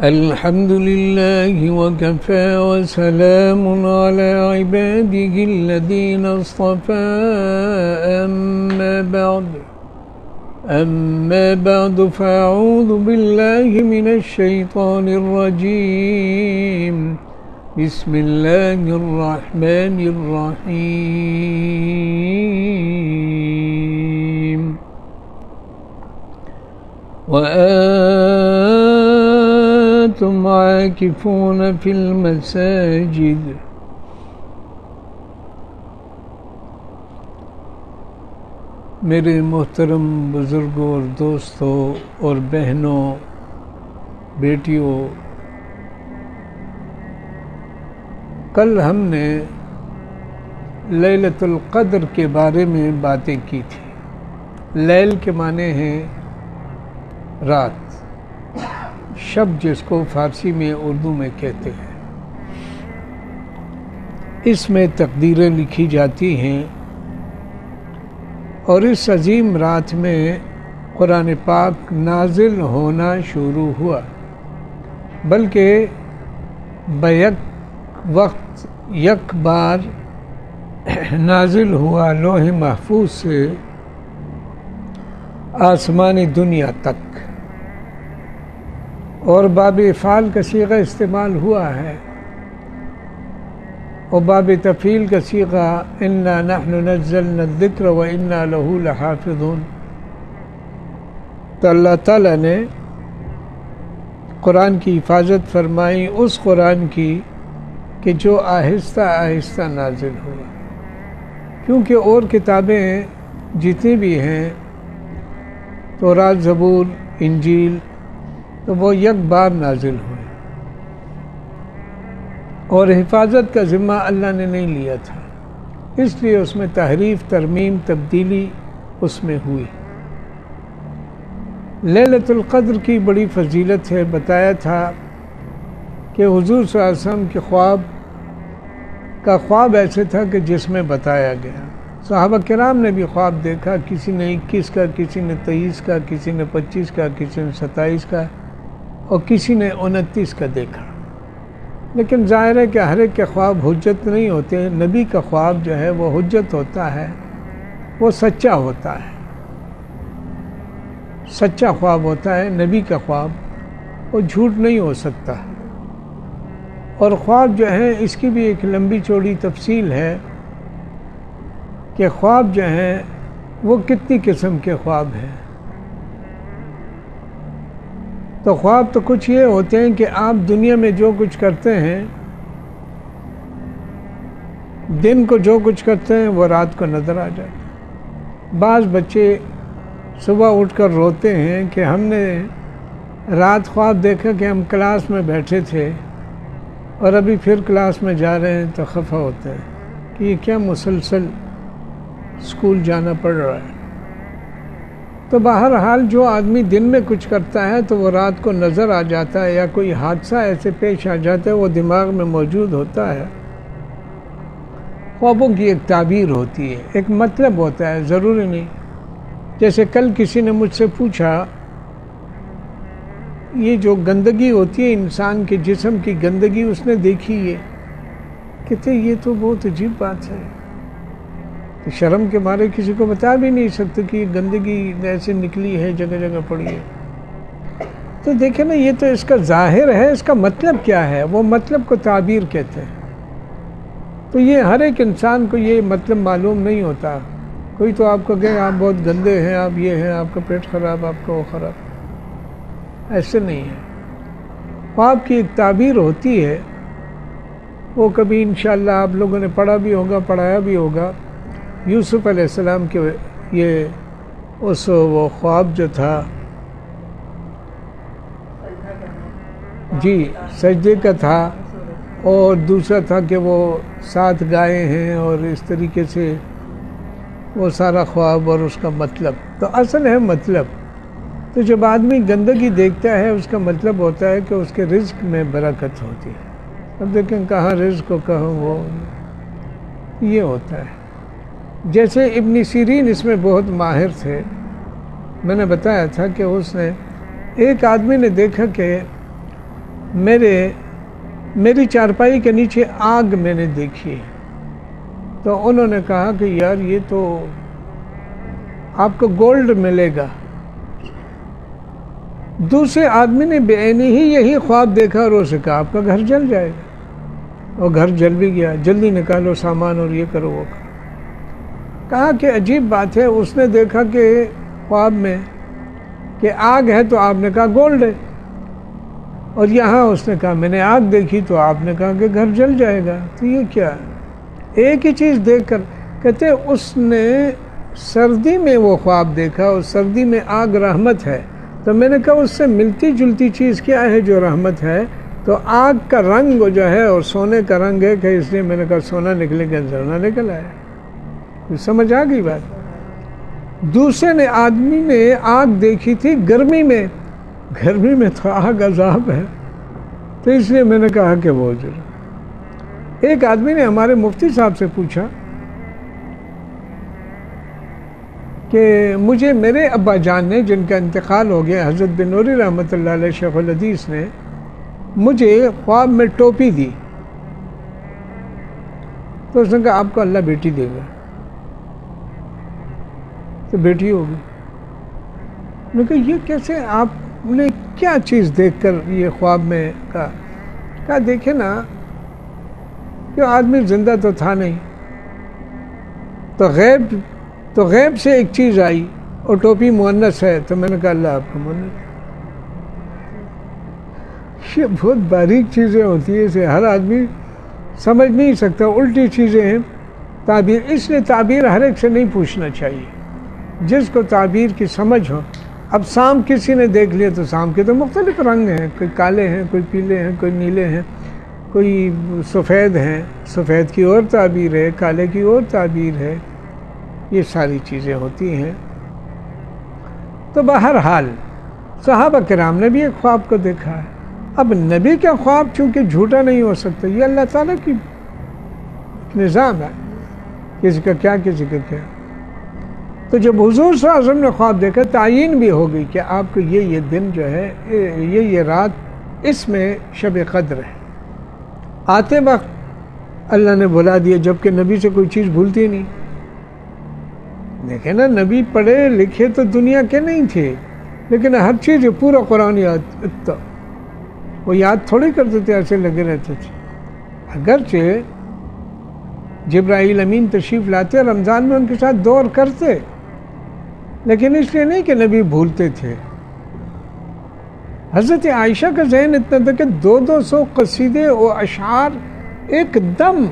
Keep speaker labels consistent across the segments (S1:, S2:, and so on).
S1: الحمد لله وكفى وسلام على عباده الذين اصطفى أما بعد فأعوذ بالله من الشيطان الرجيم بسم الله الرحمن الرحيم وأنتم عاكفون في المساجد میرے محترم بزرگوں اور دوستوں اور بہنوں بیٹیوں، کل ہم نے لیلۃ القدر کے بارے میں باتیں کی تھی۔ لیل کے معنی ہیں رات، شب جس کو فارسی میں اردو میں کہتے ہیں۔ اس میں تقدیریں لکھی جاتی ہیں اور اس عظیم رات میں قرآن پاک نازل ہونا شروع ہوا، بلکہ بیک وقت یک بار نازل ہوا لوح محفوظ سے آسمانی دنیا تک، اور باب افعال کا صیغہ استعمال ہوا ہے اور باب تفعیل کا صیغہ انا نحن نزلنا الذکر وانا لہ لحافظون۔ تو اللہ تعالیٰ نے قرآن کی حفاظت فرمائی، اس قرآن کی کہ جو آہستہ آہستہ نازل ہوا، کیونکہ اور کتابیں جتنی بھی ہیں تورات، زبور، انجیل، تو وہ یک بار نازل ہوئے، اور حفاظت کا ذمہ اللہ نے نہیں لیا تھا، اس لیے اس میں تحریف، ترمیم، تبدیلی اس میں ہوئی۔ لیلۃ القدر کی بڑی فضیلت ہے۔ بتایا تھا کہ حضور صلی اللہ علیہ وسلم کے خواب ایسے تھا کہ جس میں بتایا گیا۔ صحابہ کرام نے بھی خواب دیکھا، کسی نے 21 کا، کسی نے 23 کا، کسی نے 25 کا، کسی نے 27 کا، اور کسی نے 29 کا دیکھا۔ لیکن ظاہر ہے کہ ہر ایک کے خواب حجت نہیں ہوتے۔ نبی کا خواب جو ہے وہ حجت ہوتا ہے، وہ سچا ہوتا ہے، سچا خواب ہوتا ہے نبی کا خواب، وہ جھوٹ نہیں ہو سکتا۔ اور خواب جو ہیں اس کی بھی ایک لمبی چوڑی تفصیل ہے کہ خواب جو ہیں وہ کتنی قسم کے خواب ہیں۔ تو خواب تو کچھ یہ ہوتے ہیں کہ آپ دنیا میں جو کچھ کرتے ہیں، دن کو جو کچھ کرتے ہیں وہ رات کو نظر آ جاتا ہے۔ بعض بچے صبح اٹھ کر روتے ہیں کہ ہم نے رات خواب دیکھا کہ ہم کلاس میں بیٹھے تھے اور ابھی پھر کلاس میں جا رہے ہیں، تو خفا ہوتے ہیں کہ یہ کیا مسلسل اسکول جانا پڑ رہا ہے۔ تو بہرحال جو آدمی دن میں کچھ کرتا ہے تو وہ رات کو نظر آ جاتا ہے، یا کوئی حادثہ ایسے پیش آ جاتا ہے وہ دماغ میں موجود ہوتا ہے۔ خوابوں کی ایک تعبیر ہوتی ہے، ایک مطلب ہوتا ہے، ضروری نہیں۔ جیسے کل کسی نے مجھ سے پوچھا، یہ جو گندگی ہوتی ہے انسان کے جسم کی گندگی، اس نے دیکھی ہے؟ کہتے یہ تو بہت عجیب بات ہے، تو شرم کے مارے کسی کو بتا بھی نہیں سکتے کہ یہ گندگی ایسے نکلی ہے، جگہ جگہ پڑی ہے۔ تو دیکھیں نا، یہ تو اس کا ظاہر ہے، اس کا مطلب کیا ہے؟ وہ مطلب کو تعبیر کہتے ہیں۔ تو یہ ہر ایک انسان کو یہ مطلب معلوم نہیں ہوتا۔ کوئی تو آپ کو کہے آپ بہت گندے ہیں، آپ یہ ہیں، آپ کا پیٹ خراب، آپ کا وہ خراب، ایسے نہیں ہے۔ خواب کی ایک تعبیر ہوتی ہے، وہ کبھی انشاءاللہ آپ لوگوں نے پڑھا بھی ہوگا، پڑھایا بھی ہوگا۔ یوسف علیہ السلام کے وہ خواب جو تھا، جی سجدے کا تھا، اور دوسرا تھا کہ وہ 7 گائے ہیں، اور اس طریقے سے وہ سارا خواب اور اس کا مطلب۔ تو اصل ہے مطلب۔ تو جب آدمی گندگی دیکھتا ہے، اس کا مطلب ہوتا ہے کہ اس کے رزق میں برکت ہوتی ہے۔ اب دیکھیں کہاں رزق کو کہاں وہ، یہ ہوتا ہے۔ جیسے ابن سیرین اس میں بہت ماہر تھے۔ میں نے بتایا تھا کہ اس نے ایک آدمی نے دیکھا کہ میری چارپائی کے نیچے آگ میں نے دیکھی ہے. تو انہوں نے کہا کہ یار یہ تو آپ کو گولڈ ملے گا. دوسرے آدمی نے بے عینی ہی یہی خواب دیکھا اور اسے کہا آپ کا گھر جل جائے گا. اور گھر جل بھی گیا. جلدی نکالو سامان اور یہ کرو وہ کرو. کہا کہ عجیب بات ہے, اس نے دیکھا کہ خواب میں کہ آگ ہے تو آپ نے کہا گولڈ ہے, اور یہاں اس نے کہا میں نے آگ دیکھی تو آپ نے کہا کہ گھر جل جائے گا. تو یہ کیا ہے؟ ایک ہی چیز دیکھ کر کہتے اس نے سردی میں وہ خواب دیکھا اور سردی میں آگ رحمت ہے, تو میں نے کہا اس سے ملتی جلتی چیز کیا ہے جو رحمت ہے؟ تو آگ کا رنگ جو ہے اور سونے کا رنگ ہے کہ اس لیے میں نے کہا سونا نکلے گا, سونا نکل آیا. سمجھ آ گئی بات. دوسرے آدمی نے آگ دیکھی تھی گرمی میں تو آگ عذاب ہے, تو اس لیے میں نے کہا کہ وہ ضرور. ایک آدمی نے ہمارے مفتی صاحب سے پوچھا کہ مجھے میرے ابا جان نے, جن کا انتقال ہو گیا, حضرت بن نوری رحمۃ اللہ علیہ شیخ الحدیث نے مجھے خواب میں ٹوپی دی. تو اس نے کہا آپ کو اللہ بیٹی دے گا. تو بیٹی ہوگی. میں نے کہا یہ کیسے, آپ نے کیا چیز دیکھ کر یہ خواب میں کہا دیکھیں نا کہ آدمی زندہ تو تھا نہیں, تو غیب سے ایک چیز آئی اور ٹوپی مؤنث ہے, تو میں نے کہا اللہ آپ کو مؤنث. یہ بہت باریک چیزیں ہوتی ہیں, اسے ہر آدمی سمجھ نہیں سکتا. الٹی چیزیں ہیں تعبیر. اس لیے تعبیر ہر ایک سے نہیں پوچھنا چاہیے, جس کو تعبیر کی سمجھ ہو. اب سانپ کسی نے دیکھ لیا تو سانپ کے تو مختلف رنگ ہیں, کوئی کالے ہیں, کوئی پیلے ہیں, کوئی نیلے ہیں, کوئی سفید ہیں. سفید کی اور تعبیر ہے, کالے کی اور تعبیر ہے. یہ ساری چیزیں ہوتی ہیں. تو بہرحال صحابہ کرام نے بھی ایک خواب کو دیکھا ہے. اب نبی کا خواب چونکہ جھوٹا نہیں ہو سکتا, یہ اللہ تعالیٰ کی نظام ہے, کسی کا کیا کسی کا کیا. تو جب حضور صلی اللہ علیہ وسلم نے خواب دیکھا, تعین بھی ہو گئی کہ آپ کو یہ دن جو ہے, یہ رات, اس میں شب قدر ہے. آتے وقت اللہ نے بلا دیا, جبکہ نبی سے کوئی چیز بھولتی نہیں. دیکھیں نا, نبی پڑھے لکھے تو دنیا کے نہیں تھے, لیکن ہر چیز پورا قرآن یاد تھا. وہ یاد تھوڑی کرتے تھے, ایسے لگے رہتے تھے. اگرچہ جبرائیل امین تشریف لاتے, رمضان میں ان کے ساتھ دور کرتے, لیکن اس لیے نہیں کہ نبی بھولتے تھے. حضرت عائشہ کا ذہن اتنا تھا کہ 200 قصیدے و اشعار ایک دم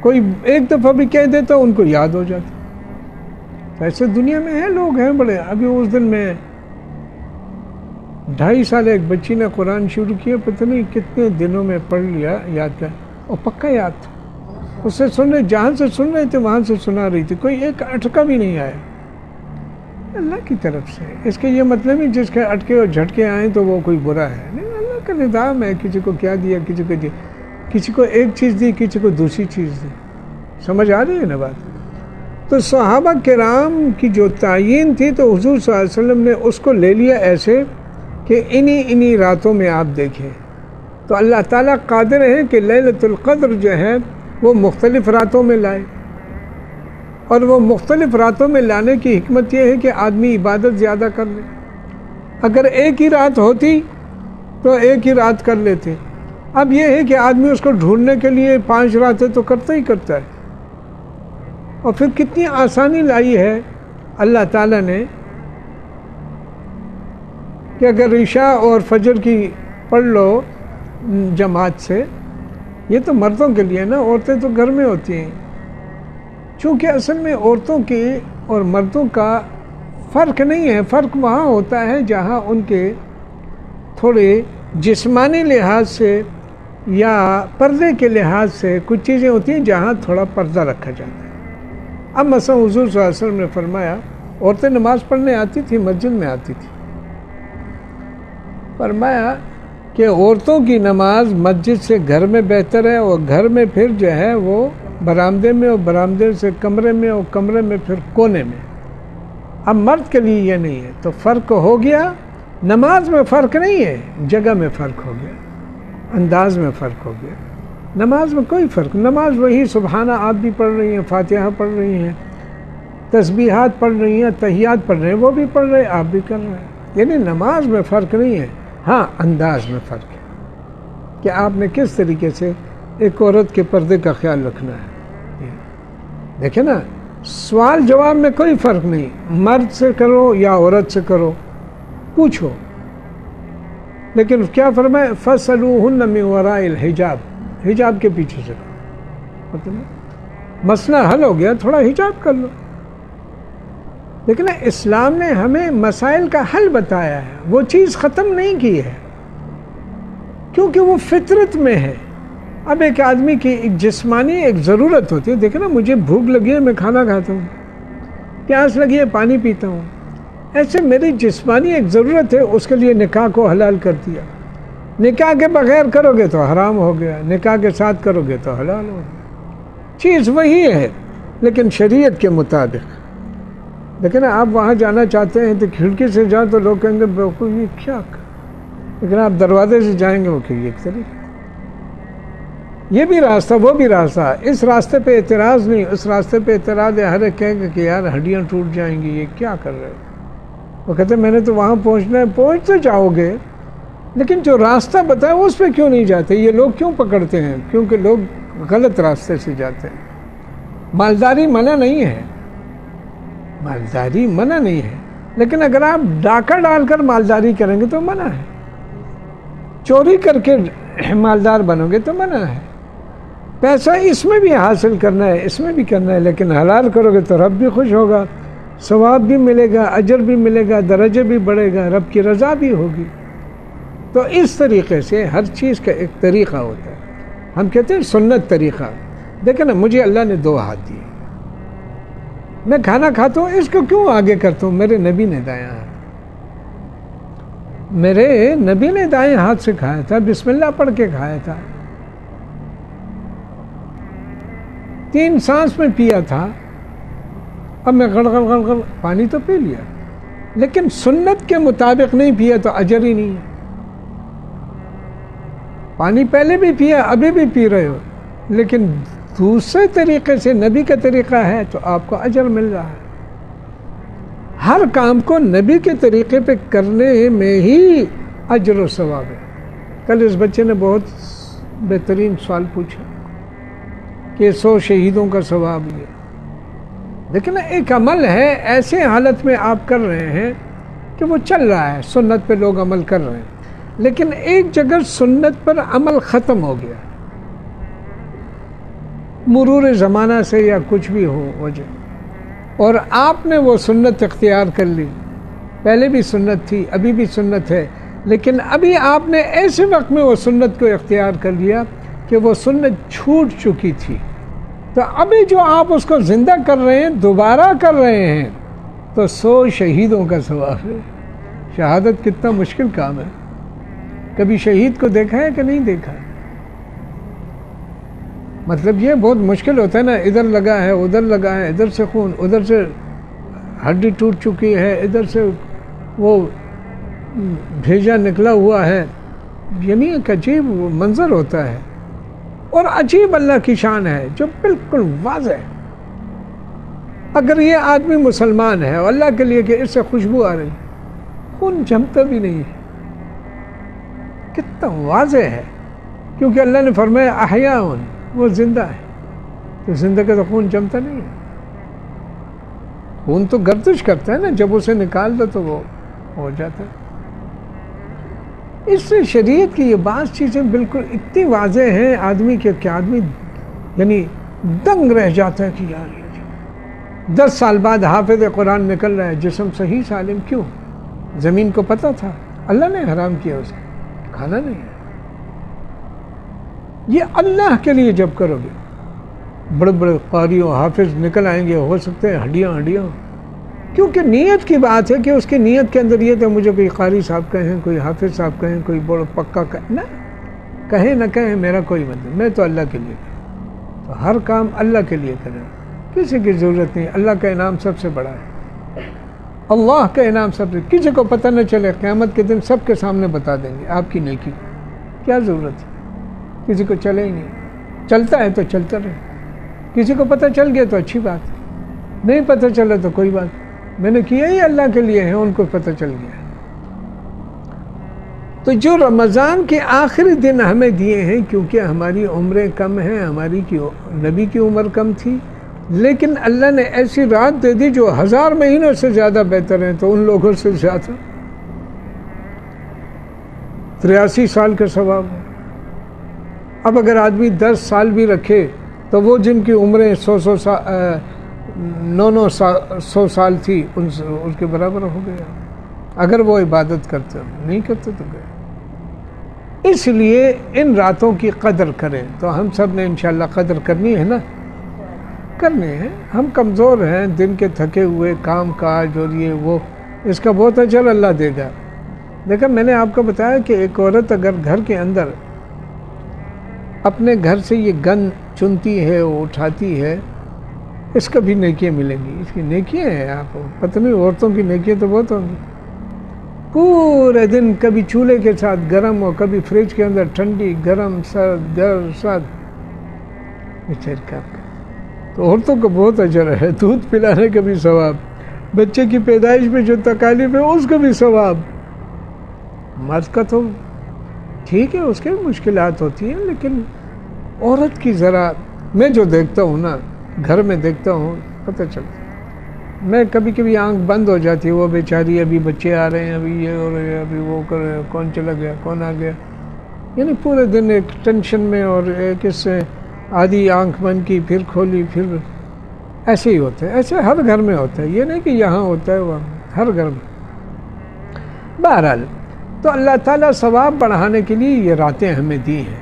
S1: کوئی ایک دفعہ بھی کہہ دیتا ان کو یاد ہو جاتا. ایسے دنیا میں ہیں, لوگ ہیں بڑے. ابھی اس دن میں 2.5 سال ایک بچی نے قرآن شروع کیا, پتہ نہیں کتنے دنوں میں پڑھ لیا, یاد کر, اور پکا یاد تھا. اس سے سن رہے, جہاں سے سن رہے تھے وہاں سے سنا رہی تھی, کوئی ایک اٹکا بھی نہیں آیا. اللہ کی طرف سے. اس کے یہ مطلب نہیں جس کے اٹکے اور جھٹکے آئیں تو وہ کوئی برا ہے, نہیں. اللہ کا نظام ہے, کسی کو کیا دیا, کسی کو دیا, کسی کو ایک چیز دی, کسی کو دوسری چیز دی. سمجھ آ رہی ہے نا بات. تو صحابہ کرام کی جو تعین تھی, تو حضور صلی اللہ علیہ وسلم نے اس کو لے لیا ایسے کہ انہی راتوں میں آپ دیکھیں. تو اللہ تعالیٰ قادر ہے کہ لیلۃ القدر جو ہے وہ مختلف راتوں میں لائے, اور وہ مختلف راتوں میں لانے کی حکمت یہ ہے کہ آدمی عبادت زیادہ کر لے. اگر ایک ہی رات ہوتی تو ایک ہی رات کر لیتے. اب یہ ہے کہ آدمی اس کو ڈھونڈنے کے لیے 5 راتیں تو کرتا ہی کرتا ہے. اور پھر کتنی آسانی لائی ہے اللہ تعالیٰ نے کہ اگر عشاء اور فجر کی پڑھ لو جماعت سے, یہ تو مردوں کے لیے نا, عورتیں تو گھر میں ہوتی ہیں. چونکہ اصل میں عورتوں کے اور مردوں کا فرق نہیں ہے. فرق وہاں ہوتا ہے جہاں ان کے تھوڑے جسمانی لحاظ سے یا پردے کے لحاظ سے کچھ چیزیں ہوتی ہیں جہاں تھوڑا پردہ رکھا جاتا ہے. اب مثلا حضور صلی اللہ علیہ وسلم نے فرمایا, عورتیں نماز پڑھنے آتی تھی, مسجد میں آتی تھی. فرمایا کہ عورتوں کی نماز مسجد سے گھر میں بہتر ہے, اور گھر میں پھر جو ہے وہ برآمدے میں, اور برآمدے سے کمرے میں, اور کمرے میں پھر کونے میں. اب مرد کے لیے یہ نہیں ہے. تو فرق ہو گیا, نماز میں فرق نہیں ہے, جگہ میں فرق ہو گیا. انداز میں فرق ہو گیا. نماز میں کوئی فرق، نماز وہی سبحانہ آپ بھی پڑھ رہی ہیں، فاتحہ پڑھ رہی ہیں، تسبیحات پڑھ رہی ہیں، تحیات پڑھ رہے ہیں، وہ بھی پڑھ رہے ہیں، آپ بھی کر رہے ہیں. یعنی نماز میں فرق نہیں ہے، ہاں انداز میں فرق ہے کہ آپ نے کس طریقے سے ایک عورت کے پردے کا خیال رکھنا ہے. دیکھیں نا، سوال جواب میں کوئی فرق نہیں، مرد سے کرو یا عورت سے کرو، پوچھو. لیکن کیا فرمائے؟ فَاسْأَلُوهُنَّ مِنْ وَرَاءِ الْحِجَابِ، حجاب کے پیچھے سے مطلب مسئلہ حل ہو گیا، تھوڑا حجاب کر لو. لیکن اسلام نے ہمیں مسائل کا حل بتایا ہے، وہ چیز ختم نہیں کی ہے کیونکہ وہ فطرت میں ہے. اب ایک آدمی کی ایک جسمانی ایک ضرورت ہوتی ہے، دیکھیں نا، مجھے بھوک لگی ہے میں کھانا کھاتا ہوں، پیاس لگی ہے پانی پیتا ہوں. ایسے میری جسمانی ایک ضرورت ہے، اس کے لیے نکاح کو حلال کر دیا. نکاح کے بغیر کرو گے تو حرام ہو گیا، نکاح کے ساتھ کرو گے تو حلال ہو گیا. چیز وہی ہے لیکن شریعت کے مطابق. لیکن آپ وہاں جانا چاہتے ہیں تو کھڑکی سے جاؤ تو لوگ کہیں گے بالکل یہ کیا، لیکن آپ دروازے سے جائیں گے وہ کہ ایک طریقہ، یہ بھی راستہ وہ بھی راستہ، اس راستے پہ اعتراض نہیں، اس راستے پہ اعتراض ہے. ہر ایک کہیں گے کہ یار ہڈیاں ٹوٹ جائیں گی، یہ کیا کر رہے ہو. وہ کہتے ہیں میں نے تو وہاں پہنچنا ہے. پہنچ تو جاؤ گے لیکن جو راستہ بتایا اس پہ کیوں نہیں جاتے؟ یہ لوگ کیوں پکڑتے ہیں؟ کیونکہ لوگ غلط راستے سے جاتے ہیں. مالداری منع نہیں ہے، مالداری منع نہیں ہے، لیکن اگر آپ ڈاکہ ڈال کر مالداری کریں گے تو منع ہے. چوری کر کے مالدار بنو گے تو منع ہے. پیسہ اس میں بھی حاصل کرنا ہے، اس میں بھی کرنا ہے، لیکن حلال کرو گے تو رب بھی خوش ہوگا، ثواب بھی ملے گا، اجر بھی ملے گا، درجے بھی بڑھے گا، رب کی رضا بھی ہوگی. تو اس طریقے سے ہر چیز کا ایک طریقہ ہوتا ہے. ہم کہتے ہیں سنت طریقہ. دیکھیں نا، مجھے اللہ نے 2 ہاتھ دیے، میں کھانا کھاتا ہوں، اس کو کیوں آگے کرتا ہوں؟ میرے نبی نے دایاں ہاتھ، میرے نبی نے دائیں ہاتھ سے کھایا تھا، بسم اللہ پڑھ کے کھایا تھا، 3 سانس میں پیا تھا. اب میں گڑ گڑ گڑ گڑ پانی تو پی لیا، لیکن سنت کے مطابق نہیں پیا تو اجر ہی نہیں ہے. پانی پہلے بھی پیا، ابھی بھی پی رہے ہو، لیکن دوسرے طریقے سے نبی کا طریقہ ہے تو آپ کو اجر مل رہا ہے. ہر کام کو نبی کے طریقے پہ کرنے میں ہی اجر و ثواب ہے. کل اس بچے نے بہت بہترین سوال پوچھا کہ 100 شہیدوں کا ثواب یہ. لیکن ایک عمل ہے، ایسے حالت میں آپ کر رہے ہیں کہ وہ چل رہا ہے، سنت پہ لوگ عمل کر رہے ہیں، لیکن ایک جگہ سنت پر عمل ختم ہو گیا، مرور زمانہ سے یا کچھ بھی ہو وجہ، اور آپ نے وہ سنت اختیار کر لی. پہلے بھی سنت تھی، ابھی بھی سنت ہے، لیکن ابھی آپ نے ایسے وقت میں وہ سنت کو اختیار کر لیا کہ وہ سنت چھوٹ چکی تھی. تو ابھی جو آپ اس کو زندہ کر رہے ہیں، دوبارہ کر رہے ہیں، تو 100 شہیدوں کا ثواب ہے. شہادت کتنا مشکل کام ہے. کبھی شہید کو دیکھا ہے کہ نہیں دیکھا؟ مطلب یہ بہت مشکل ہوتا ہے نا، ادھر لگا ہے، ادھر لگا ہے، ادھر سے خون، ادھر سے ہڈی ٹوٹ چکی ہے، ادھر سے وہ بھیجا نکلا ہوا ہے. یعنی ایک عجیب منظر ہوتا ہے، اور عجیب اللہ کی شان ہے جو بالکل واضح ہے. اگر یہ آدمی مسلمان ہے اور اللہ کے لیے کہ اس سے خوشبو آ رہی، خون جمتا بھی نہیں ہے، کتنا واضح ہے. کیونکہ اللہ نے فرمایا احیاء، وہ زندہ ہے، تو زندہ کا تو خون جمتا نہیں ہے. خون تو گردش کرتا ہے نا، جب اسے نکال دو تو وہ ہو جاتا ہے. اس سے شریعت کی یہ بعض چیزیں بالکل اتنی واضح ہیں آدمی کے کہ آدمی یعنی دنگ رہ جاتا ہے کہ یار 10 سال بعد حافظ قرآن نکل رہا ہے، جسم صحیح سالم. کیوں؟ زمین کو پتہ تھا، اللہ نے حرام کیا اسے، کھانا نہیں ہے. یہ اللہ کے لیے جب کرو گے، بڑے بڑے قاری و حافظ نکل آئیں گے، ہو سکتے ہیں ہڈیاں کیونکہ نیت کی بات ہے کہ اس کی نیت کے اندر یہ تو مجھے کوئی قاری صاحب کہیں، کوئی حافظ صاحب کہیں، کوئی بڑا پکا کہیں، نہ کہیں میرا کوئی مطلب، میں تو اللہ کے لیے کروں. تو ہر کام اللہ کے لیے کریں، کسی کی ضرورت نہیں. اللہ کا انعام سب سے بڑا ہے، اللہ کا انعام سب سے، کسی کو پتہ نہ چلے، قیامت کے دن سب کے سامنے بتا دیں گے آپ کی نیکی، کیا ضرورت ہے. کسی کو چلے ہی نہیں. چلتا ہے تو چلتا رہے. کسی کو پتہ چل گیا تو اچھی بات ہے, نہیں پتہ چلا تو کوئی بات. میں نے کیا ہی اللہ کے لیے ہے, ان کو پتہ چل گیا. تو جو رمضان کے آخری دن ہمیں دیے ہیں, کیونکہ ہماری عمریں کم ہیں, ہماری نبی کی عمر کم تھی, لیکن اللہ نے ایسی رات دے دی جو 1000 مہینوں سے زیادہ بہتر ہیں, تو ان لوگوں سے زیادہ 83 سال کا ثواب ہے. اب اگر آدمی 10 سال بھی رکھے تو وہ جن کی عمریں 100 سال تھی ان کے برابر ہو گیا, اگر وہ عبادت کرتے. نہیں کرتے تو گئے. اس لیے ان راتوں کی قدر کریں. تو ہم سب نے انشاءاللہ قدر کرنی ہے نا, کرنی ہے. ہم کمزور ہیں, دن کے تھکے ہوئے, کام کاج اور یہ وہ, اس کا بہت اجر اللہ دے گا. دیکھا میں نے آپ کو بتایا کہ ایک عورت اگر گھر کے اندر اپنے گھر سے یہ گند چنتی ہے, وہ اٹھاتی ہے, اس کا بھی نیکیاں ملیں گی. اس کی نیکیاں ہیں, آپ پتہ نہیں, عورتوں کی نیکیاں تو بہت ہوں گی. پورے دن کبھی چولہے کے ساتھ گرم اور کبھی فریج کے اندر ٹھنڈی, گرم سرد گرم سرد, بیچارے کام کرتے. تو عورتوں کو بہت اجر ہے. دودھ پلانے کا بھی ثواب, بچے کی پیدائش میں جو تکالیف ہے اس کا بھی ثواب. مرد کا تو ٹھیک ہے, اس کے مشکلات ہوتی ہیں, لیکن عورت کی ذرا, میں جو دیکھتا ہوں نا, گھر میں دیکھتا ہوں, پتہ چلتا. میں کبھی کبھی آنکھ بند ہو جاتی ہے, وہ بیچاری ابھی بچے آ رہے ہیں, ابھی یہ ہو رہے ہیں, ابھی وہ کر رہے ہیں, کون چلا گیا, کون آ گیا, یعنی پورے دن ایک ٹینشن میں, اور ایک اس سے آدھی آنکھ بند کی پھر کھولی, پھر ایسے ہی ہوتا ہے. ایسے ہر گھر میں ہوتا ہے, یہ نہیں کہ یہاں ہوتا ہے, وہاں ہر گھر میں. بہرحال تو اللہ تعالیٰ ثواب بڑھانے کے لیے یہ راتیں ہمیں دی ہیں.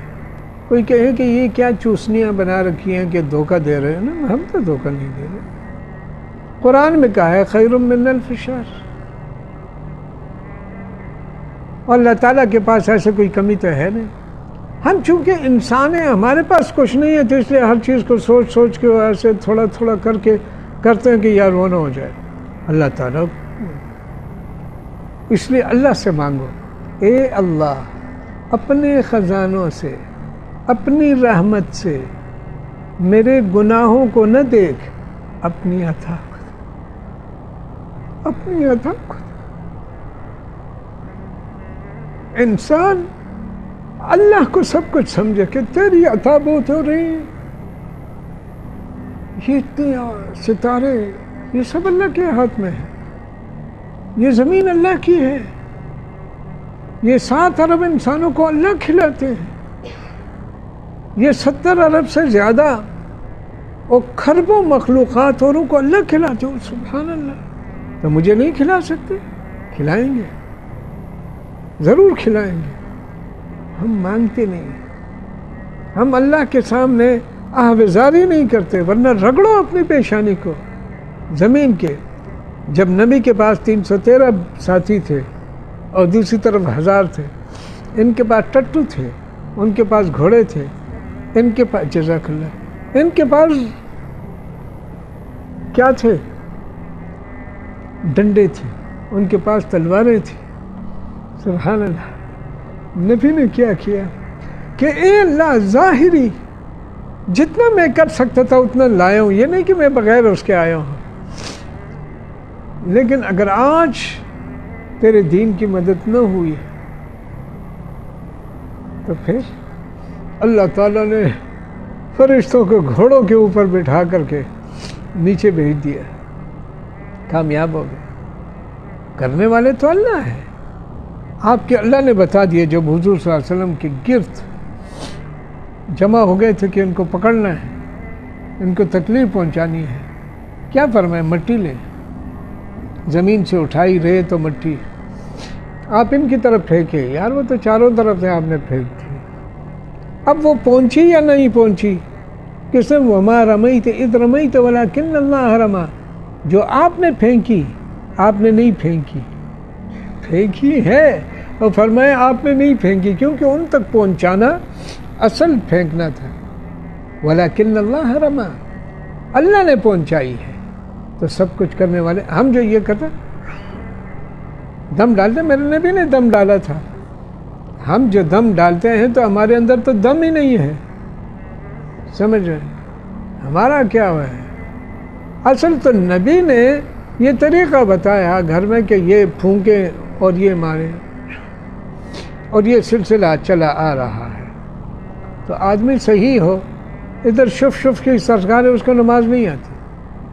S1: کوئی کہے کہ یہ کیا چوسنیاں بنا رکھی ہیں کہ دھوکہ دے رہے ہیں نا, ہم تو دھوکہ نہیں دے رہے. قرآن میں کہا ہے خیر من الف شہر, اور اللہ تعالیٰ کے پاس ایسے کوئی کمی تو ہے نہیں. ہم چونکہ انسان ہیں, ہمارے پاس کچھ نہیں ہے, تو اس لیے ہر چیز کو سوچ سوچ کے ایسے تھوڑا تھوڑا کر کے کرتے ہیں کہ یار وہ نہ ہو جائے. اللہ تعالیٰ, اس لیے اللہ سے مانگو, اے اللہ اپنے خزانوں سے, اپنی رحمت سے میرے گناہوں کو نہ دیکھ, اپنی عطا کو, اپنی عطا کو. انسان اللہ کو سب کچھ سمجھے کہ تیری عطا بہت ہو رہی ہے, یہ اتنے ستارے, یہ سب اللہ کے ہاتھ میں ہے, یہ زمین اللہ کی ہے, یہ 7 ارب انسانوں کو اللہ کھلاتے ہیں, یہ 70 ارب سے زیادہ اور کھربوں مخلوقات اوروں کو اللہ کھلاتے ہو. سبحان اللہ. تو مجھے نہیں کھلا سکتے؟ کھلائیں گے, ضرور کھلائیں گے. ہم مانگتے نہیں, ہم اللہ کے سامنے آہوزاری نہیں کرتے, ورنہ رگڑو اپنی پیشانی کو. زمین کے جب نبی کے پاس 313 ساتھی تھے اور دوسری طرف 1000 تھے, ان کے پاس ٹٹو تھے, ان کے پاس گھوڑے تھے, ان کے پاس جزاک اللہ, ان کے پاس کیا تھے, ڈنڈے تھے, ان کے پاس تلواریں تھیں. سبحان اللہ. نبی نے کیا کیا کہ اے اللہ ظاہری جتنا میں کر سکتا تھا اتنا لایا ہوں, یہ نہیں کہ میں بغیر اس کے آیا ہوں, لیکن اگر آج تیرے دین کی مدد نہ ہوئی تو پھر اللہ تعالیٰ نے فرشتوں کو گھوڑوں کے اوپر بٹھا کر کے نیچے بھیج دیا, کامیاب ہو گئے. کرنے والے تو اللہ ہیں. آپ کے اللہ نے بتا دیا, جب حضور صلی اللہ علیہ وسلم کے گرد جمع ہو گئے تھے کہ ان کو پکڑنا ہے, ان کو تکلیف پہنچانی ہے, کیا فرمائے, مٹی لیں, زمین سے اٹھائی رہے تو مٹی آپ ان کی طرف پھینکے. یار وہ تو چاروں طرف سے آپ نے پھینک دی. اب وہ پہنچی یا نہیں پہنچی, کس نے, وما رمیت اذ رمیت ولکن اللہ رمی, جو آپ نے پھینکی آپ نے نہیں پھینکی, پھینکی ہے, اور فرمایا آپ نے نہیں پھینکی کیونکہ ان تک پہنچانا اصل پھینکنا تھا. ولکن اللہ رمی, اللہ نے پہنچائی ہے. تو سب کچھ کرنے والے ہم جو یہ کرتے دم ڈالتے, میرے نبی نے دم ڈالا تھا, ہم جو دم ڈالتے ہیں تو ہمارے اندر تو دم ہی نہیں ہے، سمجھ رہے ہیں؟ ہمارا کیا ہوا ہے؟ اصل تو نبی نے یہ طریقہ بتایا گھر میں کہ یہ پھونکیں اور یہ ماریں، اور یہ سلسلہ چلا آ رہا ہے۔ تو آدمی صحیح ہو، ادھر شف کی سرکار ہے، اس کو نماز نہیں آتی،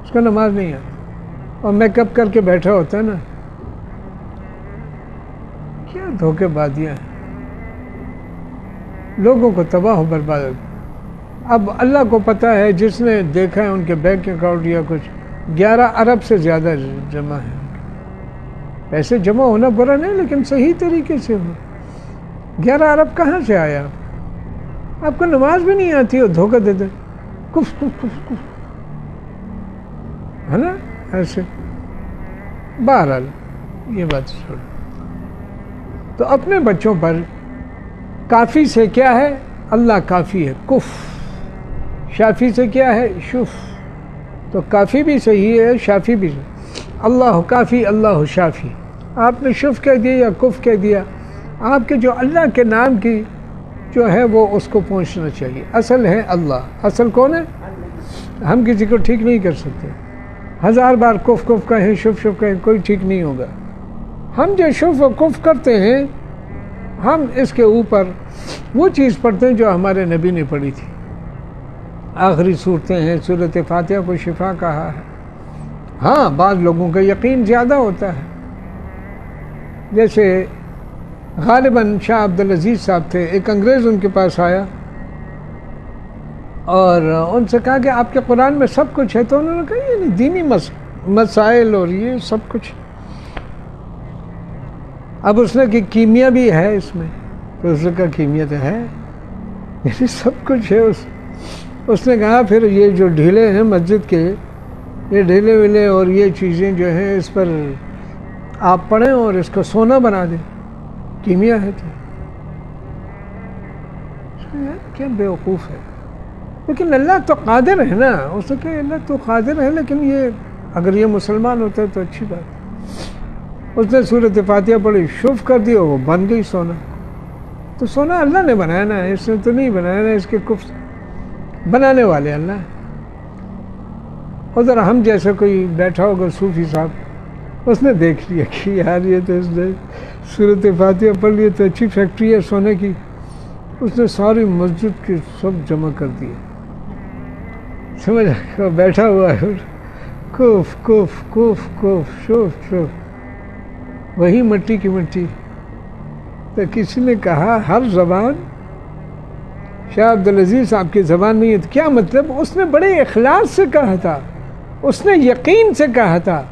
S1: اس کو نماز نہیں آتی، اور میک اپ کر کے بیٹھا ہوتا ہے نا، کیا دھوکے بازیاں ہیں، لوگوں کو تباہ و برباد۔ اب اللہ کو پتہ ہے، جس نے دیکھا ہے ان کے بینک اکاؤنٹ یا کچھ 11 ارب سے زیادہ جمع ہے۔ پیسے جمع ہونا برا نہیں، لیکن صحیح طریقے سے ہو۔ 11 ارب کہاں سے آیا؟ آپ کو نماز بھی نہیں آتی اور دھوکہ دیتے کف ہے نا، ایسے۔ بہرحال یہ بات چھوڑو۔ تو اپنے بچوں پر کافی سے کیا ہے؟ اللہ کافی ہے، کف۔ شافی سے کیا ہے؟ شف۔ تو کافی بھی صحیح ہے، شافی بھی صحیح۔ اللہ کافی، اللہ شافی۔ آپ نے شف کہہ دیا یا کف کہہ دیا، آپ کے جو اللہ کے نام کی جو ہے وہ اس کو پہنچنا چاہیے۔ اصل ہے اللہ۔ اصل کون ہے؟ ہم کسی کو ٹھیک نہیں کر سکتے، 1000 بار کف کف کہیں، شف شف کہیں، کوئی ٹھیک نہیں ہوگا۔ ہم جو شف و کف کرتے ہیں، ہم اس کے اوپر وہ چیز پڑھتے ہیں جو ہمارے نبی نے پڑھی تھی۔ آخری صورتیں ہیں، سورۃ فاتحہ کو شفا کہا ہے۔ ہاں، بعض لوگوں کا یقین زیادہ ہوتا ہے، جیسے غالباً شاہ عبدالعزیز صاحب تھے، ایک انگریز ان کے پاس آیا اور ان سے کہا کہ آپ کے قرآن میں سب کچھ ہے، تو انہوں نے کہا یہ دینی مسائل اور یہ سب کچھ۔ اب اس نے کہ کیمیا بھی ہے اس میں، تو اس نے کہا کیمیا تو ہے، یعنی سب کچھ ہے۔ اس نے کہا پھر یہ جو ڈھیلے ہیں مسجد کے، یہ ڈھیلے ویلے اور یہ چیزیں جو ہیں، اس پر آپ پڑھیں اور اس کو سونا بنا دیں، کیمیا ہے تو کیا بیوقوف ہے۔ لیکن اللہ تو قادر ہے نا، اس نے کہا اللہ تو قادر ہے، لیکن یہ اگر یہ مسلمان ہوتا ہے تو اچھی بات۔ اس نے سورۃ فاتحہ پڑھی، شف کر دیا، وہ بن گئی سونا۔ تو سونا اللہ نے بنایا نا، اس نے تو نہیں بنایا نا، اس کے کفر بنانے والے اللہ۔ ادھر ہم جیسا کوئی بیٹھا ہوگا صوفی صاحب، اس نے دیکھ لیا کہ یار یہ تو اس نے سورۃ فاتحہ پڑھ لی، تو اچھی فیکٹری ہے سونے کی، اس نے ساری مسجد کے سب جمع کر دیے، سمجھ بیٹھا ہوا ہے، کف کف کف کف شف شف، وہی مٹی کی مٹی۔ تو کسی نے کہا ہر زبان شاہ عبدالعزیز صاحب کی زبان نہیں ہے، تو کیا مطلب؟ اس نے بڑے اخلاص سے کہا تھا، اس نے یقین سے کہا تھا،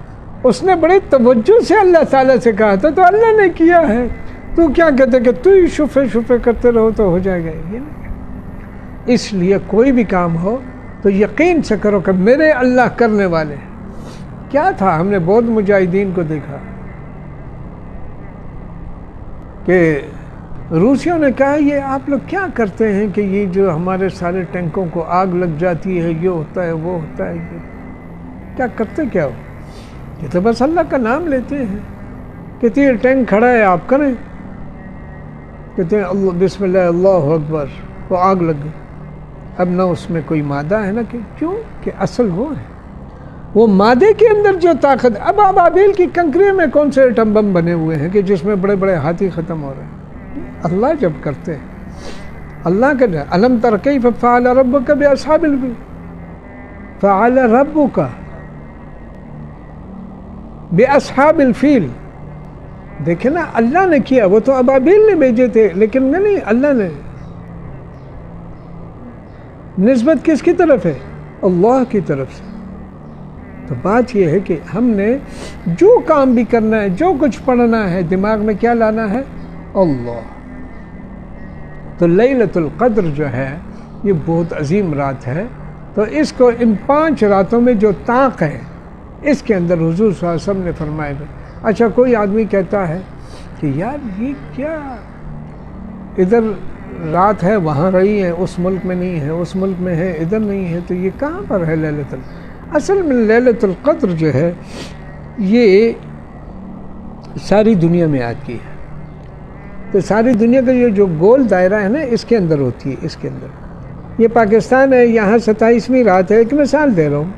S1: اس نے بڑے توجہ سے اللہ تعالیٰ سے کہا تھا، تو اللہ نے کیا ہے۔ تو کیا کہتے کہ تو ہی شفے کرتے رہو تو ہو جائے گا؟ یہ نہیں۔ اس لیے کوئی بھی کام ہو تو یقین سے کرو کہ میرے اللہ کرنے والے۔ کیا تھا، ہم نے بودھ مجاہدین کو دیکھا کہ روسیوں نے کہا یہ آپ لوگ کیا کرتے ہیں کہ یہ جو ہمارے سارے ٹینکوں کو آگ لگ جاتی ہے، یہ ہوتا ہے وہ ہوتا ہے، یہ کیا کرتے کیا ہو؟ یہ تو بس اللہ کا نام لیتے ہیں۔ کہتے ہیں ٹینک کھڑا ہے آپ کریں، کہتے ہیں اللہ بسم اللہ اللہ اکبر، وہ آگ لگ گئی۔ اب نہ اس میں کوئی مادہ ہے نا، کہ کیوں کہ اصل وہ ہے، وہ مادے کے اندر جو طاقت۔ اب ابابیل کی کنکریوں میں کون سے ایٹم بم بنے ہوئے ہیں کہ جس میں بڑے بڑے ہاتھی ختم ہو رہے ہیں؟ اللہ جب کرتے ہیں، اللہ کا الم تر کیف فعل ربک باصحاب الفیل، فعل ربک باصحاب الفیل۔ دیکھیں نا، اللہ نے کیا، وہ تو ابابیل نے بھیجے تھے، لیکن نہیں، اللہ نے۔ نسبت کس کی طرف ہے؟ اللہ کی طرف سے۔ تو بات یہ ہے کہ ہم نے جو کام بھی کرنا ہے، جو کچھ پڑھنا ہے، دماغ میں کیا لانا ہے؟ اللہ۔ تو لیلۃ القدر جو ہے یہ بہت عظیم رات ہے، تو اس کو ان 5 راتوں میں جو طاق ہے، اس کے اندر حضور صلی اللہ علیہ وسلم نے فرمایا۔ اچھا، کوئی آدمی کہتا ہے کہ یار یہ کیا، ادھر رات ہے وہاں رہی ہے، اس ملک میں نہیں ہے، اس ملک میں ہے ادھر نہیں ہے، تو یہ کہاں پر ہے لیلۃ القدر؟ اصل میں لیلۃ القدر جو ہے یہ ساری دنیا میں آتی ہے۔ تو تو ساری دنیا کا یہ جو گول دائرہ ہے نا اس کے اندر ہوتی ہے. اس کے اندر یہ پاکستان ہے, یہاں 27ویں رات ہے, ایک مثال دے رہا ہوں.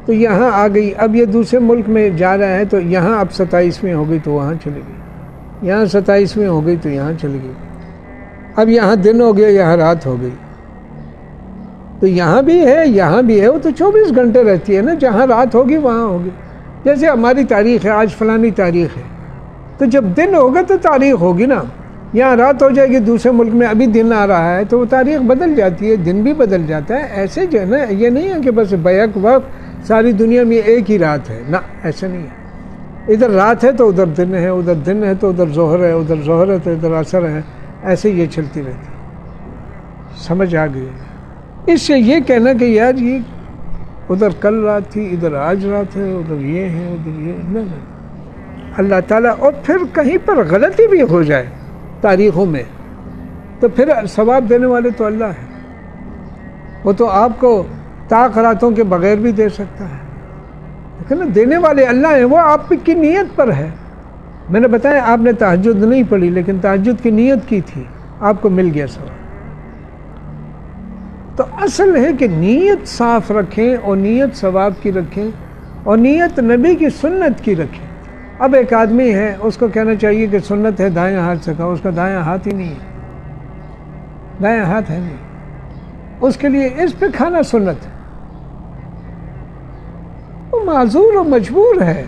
S1: تو یہاں آ گئی, اب یہ دوسرے ملک میں جا رہا ہے تو یہاں اب 27ویں ہو گئی تو وہاں چلے گئی, یہاں 27ویں ہو گئی تو یہاں چلے گئی. اب یہاں دن ہو گیا, یہاں رات ہو گئی. تو یہاں بھی ہے یہاں بھی ہے, وہ تو 24 گھنٹے رہتی ہے نا, جہاں رات ہوگی وہاں ہوگی. جیسے ہماری تاریخ ہے, آج فلانی تاریخ ہے, تو جب دن ہوگا تو تاریخ ہوگی نا. یہاں رات ہو جائے گی, دوسرے ملک میں ابھی دن آ رہا ہے تو وہ تاریخ بدل جاتی ہے, دن بھی بدل جاتا ہے. ایسے جو ہے نا, یہ نہیں ہے کہ بس بیک وقت ساری دنیا میں ایک ہی رات ہے, نہ ایسا نہیں ہے. ادھر رات ہے تو ادھر دن ہے, ادھر دن ہے تو ادھر ظہر ہے, ادھر ظہر ہے تو ادھر عصر ہے. ایسے یہ چلتی رہتی. سمجھ آ گئی. اس سے یہ کہنا کہ یار یہ ادھر کل رات تھی, ادھر آج رات ہے, ادھر یہ ہے, ادھر یہ, نہیں. اللہ تعالیٰ, اور پھر کہیں پر غلطی بھی ہو جائے تاریخوں میں تو پھر ثواب دینے والے تو اللہ ہے. وہ تو آپ کو طاق راتوں کے بغیر بھی دے سکتا ہے, لیکن نا دینے والے اللہ ہیں. وہ آپ کی نیت پر ہے. میں نے بتایا آپ نے تہجد نہیں پڑھی لیکن تہجد کی نیت کی تھی, آپ کو مل گیا ثواب. تو اصل ہے کہ نیت صاف رکھیں, اور نیت ثواب کی رکھیں, اور نیت نبی کی سنت کی رکھیں. اب ایک آدمی ہے, اس کو کہنا چاہیے کہ سنت ہے دائیں ہاتھ سے کھاؤ, اس کا دائیں ہاتھ ہی نہیں ہے, دائیں ہاتھ ہے نہیں, اس کے لیے اس پہ کھانا سنت ہے. وہ معذور و مجبور ہے,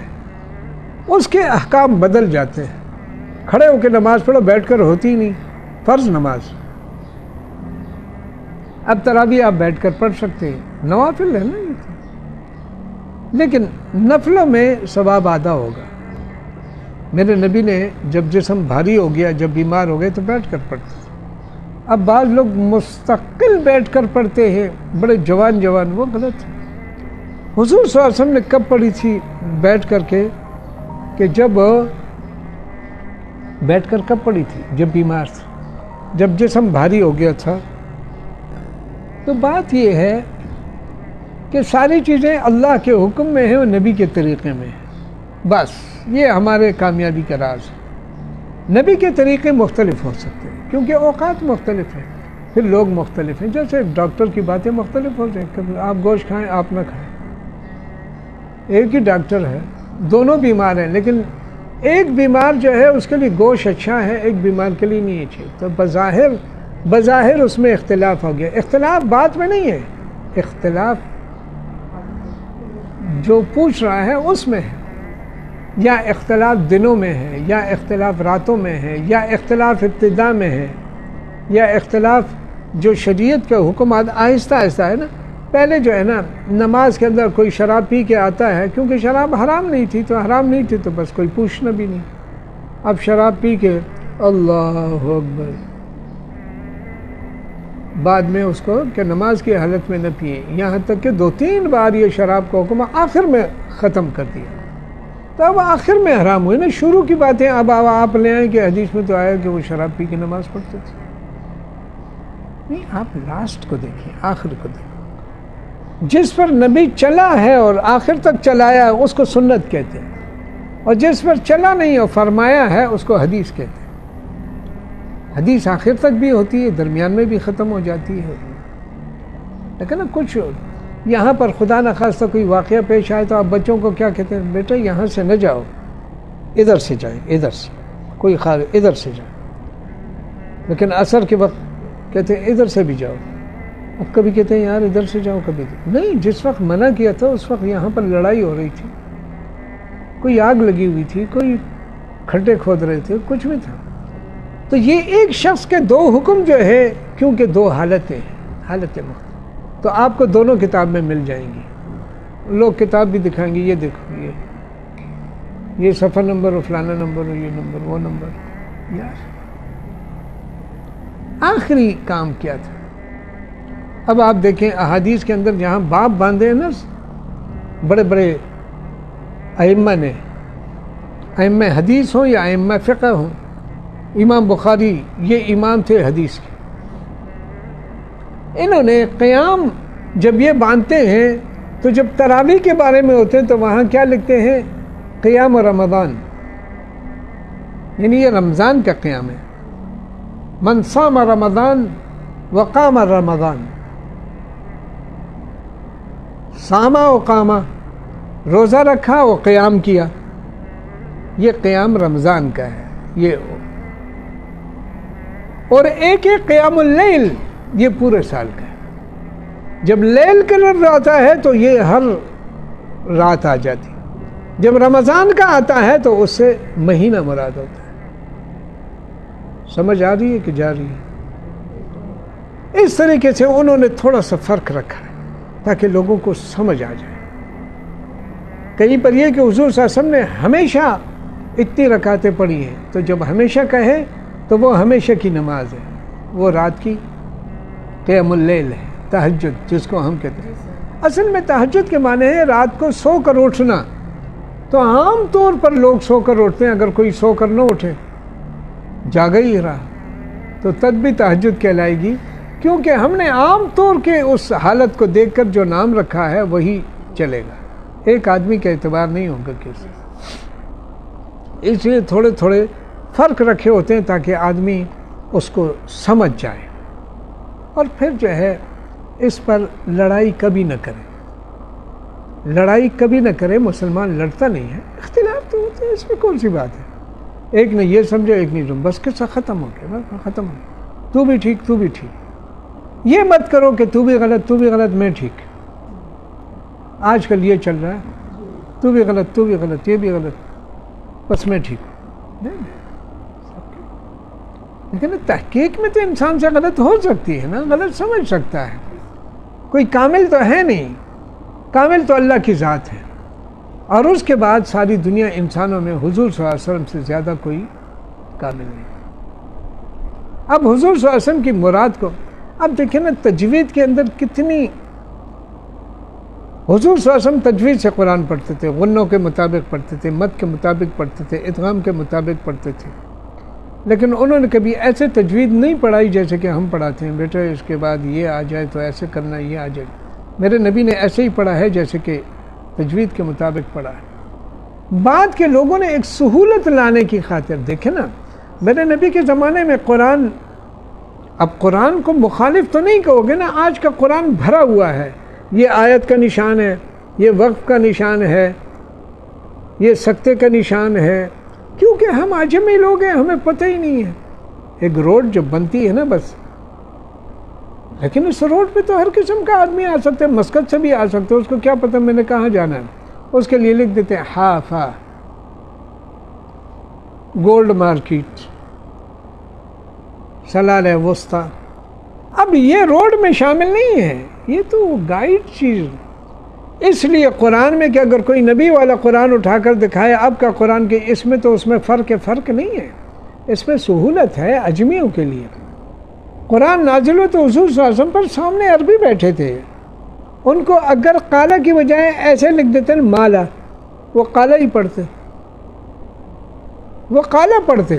S1: اس کے احکام بدل جاتے ہیں. کھڑے ہو کے نماز پڑھو, بیٹھ کر ہوتی ہی نہیں, فرض نماز. اب تراویح آپ بیٹھ کر پڑھ سکتے ہیں, نوافل ہے نا یہ تو, لیکن نفلوں میں ثواب آدھا ہوگا. میرے نبی نے جب جسم بھاری ہو گیا, جب بیمار ہو گئے تو بیٹھ کر پڑھتے تھے. اب بعض لوگ مستقل بیٹھ کر پڑھتے ہیں, بڑے جوان, وہ غلط ہے. حضور صلی اللہ علیہ وسلم نے کب پڑھی تھی بیٹھ کر کے, کہ جب بیٹھ کر کب پڑھی تھی, جب بیمار تھا, جب جسم بھاری ہو گیا تھا. تو بات یہ ہے کہ ساری چیزیں اللہ کے حکم میں ہیں اور نبی کے طریقے میں ہیں. بس یہ ہمارے کامیابی کا راز ہے. نبی کے طریقے مختلف ہو سکتے ہیں کیونکہ اوقات مختلف ہیں, پھر لوگ مختلف ہیں. جیسے ڈاکٹر کی باتیں مختلف ہو جائیں, کبھی آپ گوشت کھائیں, آپ نہ کھائیں. ایک ہی ڈاکٹر ہے, دونوں بیمار ہیں, لیکن ایک بیمار جو ہے اس کے لیے گوشت اچھا ہے, ایک بیمار کے لیے نہیں اچھا. تو بظاہر اس میں اختلاف ہو گیا. اختلاف بات میں نہیں ہے, اختلاف جو پوچھ رہا ہے اس میں ہے, یا اختلاف دنوں میں ہے, یا اختلاف راتوں میں ہے, یا اختلاف ابتدا میں ہے, یا اختلاف جو شریعت کا حکم آہستہ آہستہ ہے نا. پہلے جو ہے نا نماز کے اندر کوئی شراب پی کے آتا ہے, کیونکہ شراب حرام نہیں تھی تو حرام نہیں تھی تو بس کوئی پوچھنا بھی نہیں. اب شراب پی کے اللہ اکبر, بعد میں اس کو کہ نماز کی حالت میں نہ پیے, یہاں تک کہ 2-3 بار یہ شراب کا حکم آخر میں ختم کر دیا. تو اب آخر میں حرام ہوئی نا. شروع کی باتیں اب آپ لے آئیں کہ حدیث میں تو آیا کہ وہ شراب پی کے نماز پڑھتے تھے. نہیں, آپ لاسٹ کو دیکھیں, آخر کو دیکھیں. جس پر نبی چلا ہے اور آخر تک چلایا ہے اس کو سنت کہتے ہیں, اور جس پر چلا نہیں اور فرمایا ہے اس کو حدیث کہتے ہیں. حدیث آخر تک بھی ہوتی ہے, درمیان میں بھی ختم ہو جاتی ہے. لیکن نا کچھ یہاں پر خدا نخواستہ کوئی واقعہ پیش آئے تو آپ بچوں کو کیا کہتے ہیں, بیٹا یہاں سے نہ جاؤ, ادھر سے جائیں, ادھر سے کوئی ادھر سے جائیں. لیکن عصر کے وقت کہتے ہیں ادھر سے بھی جاؤ. اب کبھی کہتے ہیں یار ادھر سے جاؤ, کبھی نہیں. جس وقت منع کیا تھا اس وقت یہاں پر لڑائی ہو رہی تھی, کوئی آگ لگی ہوئی تھی, کوئی کھڈے کھود رہے تھے, کچھ بھی تھا. تو یہ ایک شخص کے 2 حکم جو ہے, کیونکہ 2 حالتیں ہیں, حالتیں مختلف, تو آپ کو دونوں کتاب میں مل جائیں گی. لوگ کتاب بھی دکھائیں گے, یہ دیکھو یہ صفحہ نمبر اور فلانا نمبر اور یہ نمبر وہ نمبر. یار آخری کام کیا تھا. اب آپ دیکھیں احادیث کے اندر جہاں باب باندھے ہیں نا بڑے بڑے ائمہ نے, ائمہ حدیث ہوں یا ائمہ فقہ ہوں. امام بخاری یہ امام تھے حدیث کے, انہوں نے قیام جب یہ باندھتے ہیں تو جب تراویح کے بارے میں ہوتے ہیں تو وہاں کیا لکھتے ہیں, قیام رمضان. یعنی یہ رمضان کا قیام ہے. من صام رمضان وقام رمضان، صامہ و قامہ، روزہ رکھا و قیام کیا، یہ قیام رمضان کا ہے. یہ اور ایک قیام اللیل، یہ پورے سال کا ہے. جب لیل کا رات آتا ہے تو یہ ہر رات آ جاتی، جب رمضان کا آتا ہے تو اس سے مہینہ مراد ہوتا ہے. سمجھ آ رہی ہے کہ جا رہی ہے؟ اس طریقے سے انہوں نے تھوڑا سا فرق رکھا ہے تاکہ لوگوں کو سمجھ آ جائے. کہیں پر یہ کہ حضور صلی اللہ علیہ وسلم نے ہمیشہ اتنی رکعتیں پڑھی ہیں، تو جب ہمیشہ کہے تو وہ ہمیشہ کی نماز ہے، وہ رات کی قیام اللیل ہے، تہجد جس کو ہم کہتے ہیں. اصل میں تہجد کے معنی ہے رات کو سو کر اٹھنا. تو عام طور پر لوگ سو کر اٹھتے ہیں، اگر کوئی سو کر نہ اٹھے، جاگا ہی رہا، تو تب بھی تہجد کہلائے گی، کیونکہ ہم نے عام طور کے اس حالت کو دیکھ کر جو نام رکھا ہے وہی چلے گا. ایک آدمی کا اعتبار نہیں ہوگا کسی. اس لیے تھوڑے تھوڑے فرق رکھے ہوتے ہیں تاکہ آدمی اس کو سمجھ جائے، اور پھر جو ہے اس پر لڑائی کبھی نہ کرے. لڑائی کبھی نہ کرے. مسلمان لڑتا نہیں ہے، اختلاف تو ہوتے ہیں، اس میں کون سی بات ہے. ایک نے یہ سمجھا، ایک نہیں سمجھا، بس قصہ ختم ہو گیا، بس ختم ہو گیا. تو بھی ٹھیک، تو بھی ٹھیک. یہ مت کرو کہ تو بھی غلط، تو بھی غلط، میں ٹھیک. آج کل یہ چل رہا ہے، تو بھی غلط، تو بھی غلط، یہ بھی غلط، بس میں ٹھیک ہوں. لیکن تحقیق میں تو انسان سے غلط ہو سکتی ہے نا، غلط سمجھ سکتا ہے. کوئی کامل تو ہے نہیں، کامل تو اللہ کی ذات ہے. اور اس کے بعد ساری دنیا انسانوں میں حضور صلی اللہ علیہ وسلم سے زیادہ کوئی کامل نہیں. اب حضور صلی اللہ علیہ وسلم کی مراد کو اب دیکھیں نا، تجوید کے اندر کتنی. حضور صلی اللہ علیہ وسلم تجوید سے قرآن پڑھتے تھے، غنوں کے مطابق پڑھتے تھے، مد کے مطابق پڑھتے تھے، ادغام کے مطابق پڑھتے تھے. لیکن انہوں نے کبھی ایسے تجوید نہیں پڑھائی جیسے کہ ہم پڑھاتے ہیں. بیٹا اس کے بعد یہ آ جائے تو ایسے کرنا، یہ آ جائے. میرے نبی نے ایسے ہی پڑھا ہے جیسے کہ تجوید کے مطابق پڑھا ہے. بعد کے لوگوں نے ایک سہولت لانے کی خاطر، دیکھیں نا، میرے نبی کے زمانے میں قرآن، اب قرآن کو مخالف تو نہیں کہو گے نا. آج کا قرآن بھرا ہوا ہے، یہ آیت کا نشان ہے، یہ وقف کا نشان ہے، یہ سکتے کا نشان ہے. کیونکہ ہم عجمی لوگ ہیں، ہمیں پتہ ہی نہیں ہے. ایک روڈ جب بنتی ہے نا بس، لیکن اس روڈ پہ تو ہر قسم کا آدمی آ سکتا ہے، مسکت سے بھی آ سکتا ہے. اس کو کیا پتہ میں نے کہاں جانا ہے. اس کے لیے لکھ دیتے ہیں حافا، گولڈ مارکیٹ، سلالہ وسطی. اب یہ روڈ میں شامل نہیں ہے، یہ تو گائیڈ چیز. اس لیے قرآن میں کہ اگر کوئی نبی والا قرآن اٹھا کر دکھائے اب کا قرآن کے، اس میں تو اس میں فرق نہیں ہے. اس میں سہولت ہے اجمیوں کے لیے. قرآن نازل ہو تو حضور صلی اللہ علیہ وسلم پر سامنے عربی بیٹھے تھے، ان کو اگر قالا کی بجائے ایسے لکھ دیتے ہیں مالا، وہ قالا ہی پڑھتے، وہ قالا پڑھتے.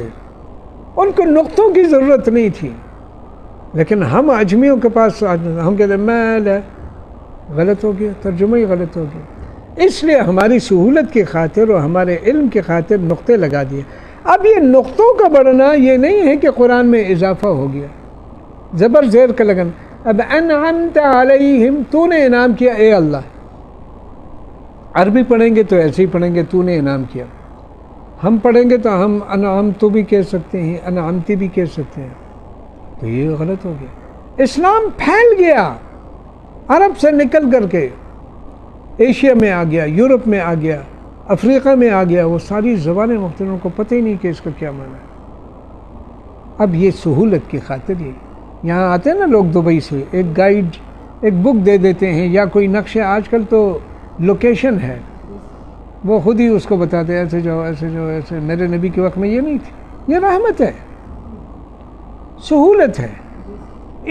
S1: ان کو نقطوں کی ضرورت نہیں تھی. لیکن ہم اجمیوں کے پاس ہم کہتے ہیں مال ہے، غلط ہو گیا، ترجمہ ہی غلط ہو گیا. اس لیے ہماری سہولت کی خاطر اور ہمارے علم کی خاطر نقطے لگا دیے. اب یہ نقطوں کا بڑھنا یہ نہیں ہے کہ قرآن میں اضافہ ہو گیا، زبر زیر کا لگن. اب انعمت علیہم، تو نے انعام کیا اے اللہ. عربی پڑھیں گے تو ایسے ہی پڑھیں گے، تو نے انعام کیا. ہم پڑھیں گے تو ہم انعمت بھی کہہ سکتے ہیں، انعمتی بھی کہہ سکتے ہیں. تو یہ غلط ہو گیا. اسلام پھیل گیا، عرب سے نکل کر کے ایشیا میں آ گیا، یورپ میں آ گیا، افریقہ میں آ گیا. وہ ساری زبانیں مختلف کو پتہ ہی نہیں کہ اس کا کیا معنی ہے. اب یہ سہولت کی خاطر ہی یہاں آتے ہیں نا لوگ دبئی سے، ایک گائیڈ، ایک بک دے دیتے ہیں یا کوئی نقشے. آج کل تو لوکیشن ہے، وہ خود ہی اس کو بتاتے ہیں ایسے جاؤ، ایسے جاؤ، ایسے. میرے نبی کے وقت میں یہ نہیں تھی. یہ رحمت ہے، سہولت ہے.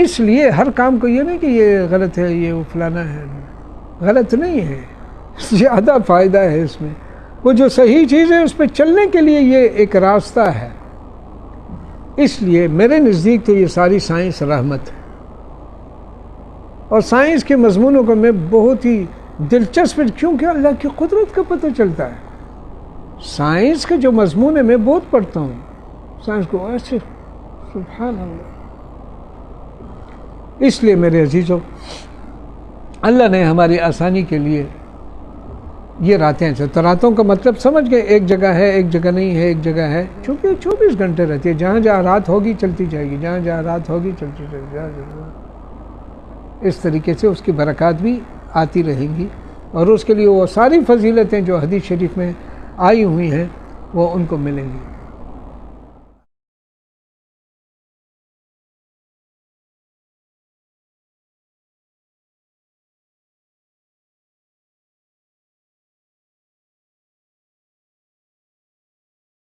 S1: اس لیے ہر کام کو یہ نہیں کہ یہ غلط ہے، یہ فلانا ہے. غلط نہیں ہے، زیادہ فائدہ ہے اس میں. وہ جو صحیح چیز ہے اس پہ چلنے کے لیے یہ ایک راستہ ہے. اس لیے میرے نزدیک تو یہ ساری سائنس رحمت ہے. اور سائنس کے مضمونوں کو میں بہت ہی دلچسپ، کیونکہ اللہ کی قدرت کا پتہ چلتا ہے. سائنس کا جو مضمون ہے میں بہت پڑھتا ہوں. سائنس کو ایسے سبحان اللہ. اس لیے میرے عزیزوں اللہ نے ہماری آسانی کے لیے یہ راتیں ہیں. تو راتوں کا مطلب سمجھ گئے, ایک جگہ ہے ایک جگہ نہیں ہے, ایک جگہ ہے, چونکہ 24 گھنٹے رہتی ہے. جہاں جہاں رات ہوگی چلتی جائے گی, جہاں جہاں رات ہوگی چلتی جائے گی. اس طریقے سے اس کی برکات بھی آتی رہیں گی, اور اس کے لیے وہ ساری فضیلتیں جو حدیث شریف میں آئی ہوئی ہیں وہ ان کو ملیں گی.